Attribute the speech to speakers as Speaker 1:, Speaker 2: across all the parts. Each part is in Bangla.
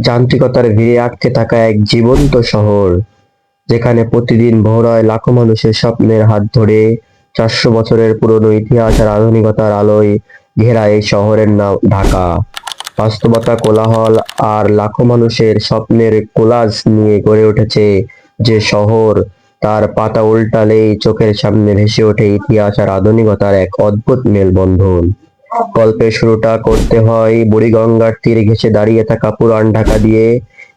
Speaker 1: যান্ত্রিকতার ভিড়ে আটকে থাকা এক জীবন্ত শহর, যেখানে প্রতিদিন ভোর হয় লাখো মানুষের স্বপ্নের হাত ধরে। 400 বছরের পুরনো ইতিহাস আর আধুনিকতার আলোয় ঘেরা এই শহরের নাম ঢাকা। বাস্তবতা, কোলাহল আর লাখো মানুষের স্বপ্নের কোলাজ নিয়ে গড়ে উঠেছে যে শহর, তার পাতা উল্টালেই চোখের সামনে ভেসে ওঠে ইতিহাস আর আধুনিকতার এক অদ্ভুত মেলবন্ধন। গল্পের শুরুটা করতে হয় বুড়িগঙ্গার তীর ঘেঁষে দাঁড়িয়ে থাকা পুরান ঢাকা দিয়ে।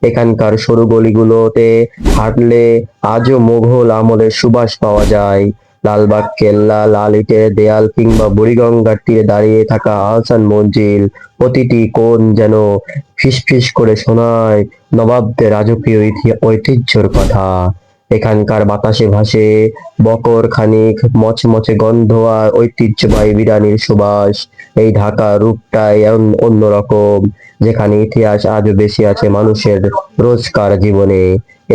Speaker 1: এখানকার সরু গলিগুলোতে হাঁটলে আজও মুঘল আমলের সুবাস পাওয়া যায়। লালবাগ কেল্লা, লাল ইটের দেয়াল কিংবা বুড়িগঙ্গার তীরে দাঁড়িয়ে থাকা আহসান মঞ্জিল, প্রতিটি কোণ যেন ফিসফিস করে শোনায় নবাবদের রাজকীয় ঐতিহ্যর কথা। এখানকার বাতাসে ভাসে বকর খানিক মচমচে গন্ধ আর ঐতিহ্যবাহী বিরিয়ানির সুবাস। এই ঢাকার রূপটাই অন্যরকম, যেখানে ইতিহাস আজও বেশি আছে মানুষের রোজকার জীবনে।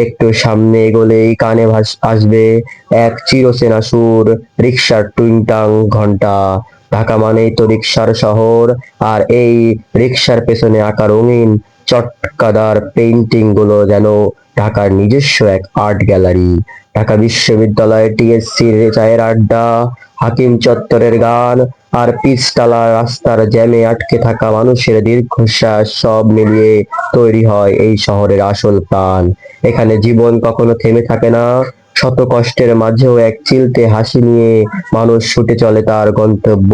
Speaker 1: একটু সামনে এগোলেই কানে আসবে এক চিরচেনা সুর, রিকশার টুংটাং ঘন্টা। ঢাকা মানেই তো রিকশার শহর, আর এই রিকশার পেছনে আঁকা রঙিন চটকাদার পেইন্টিং গুলো যেন ঢাকার নিজস্ব এক আর্ট গ্যালারি। ঢাকা বিশ্ববিদ্যালয়, টিএসসির চায়ের আড্ডা, হাকিম চত্বরের গান আর পিচটালা রাস্তার জ্যামে আটকে থাকা মানুষের দীর্ঘশ্বাস, সব মিলিয়ে তৈরি হয় এই শহরের আসল প্রাণ। এখানে জীবন কখনো থেমে থাকে না। শত কষ্টের মাঝেও এক চিলতে হাসি নিয়ে মানুষ ছুটে চলে তার গন্তব্য।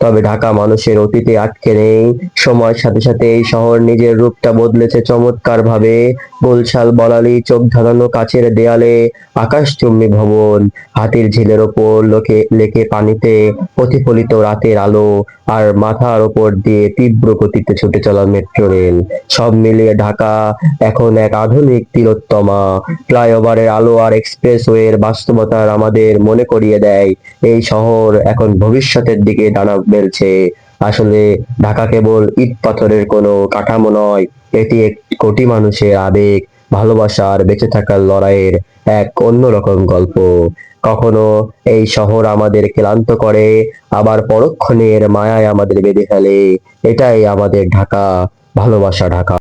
Speaker 1: তবে ঢাকা মানুষের অতীতে আটকে নেই। সময়ের সাথে সাথে এই শহর নিজের রূপটা বদলেছে চমৎকার ভাবে। গোলশাল বলালি, চোখ ধাঁধানো কাচের দেয়ালে, আকাশচুম্বী ভবন, হাতির ঝিলের ওপর লেকে পানিতে প্রতিফলিত রাতের আলো, আর মাথার ওপর দিয়ে তীব্র গতিতে ছুটে চলা মেট্রো রেল, সব মিলিয়ে ঢাকা এখন এক আধুনিক তিলোত্তমা। ফ্লাইওভারের আলো আর এক্সপ্রেসওয়ের বাস্তবতার আমাদের মনে করিয়ে দেয় এই শহর এখন ভবিষ্যতের দিকে ডানা মেলছে। আসলে ঢাকা কেবল ইট পাথরের কোনো কাঠামো নয়, এটি এক কোটি মানুষের আবেগ, ভালোবাসা আর বেঁচে থাকার লড়াইয়ের এক অন্যরকম গল্প। কখনো এই শহর আমাদের ক্লান্ত করে, আবার পরক্ষণে এর মায়ায় আমাদের বেঁধে ফেলে। এটাই আমাদের ঢাকা, ভালোবাসা ঢাকা।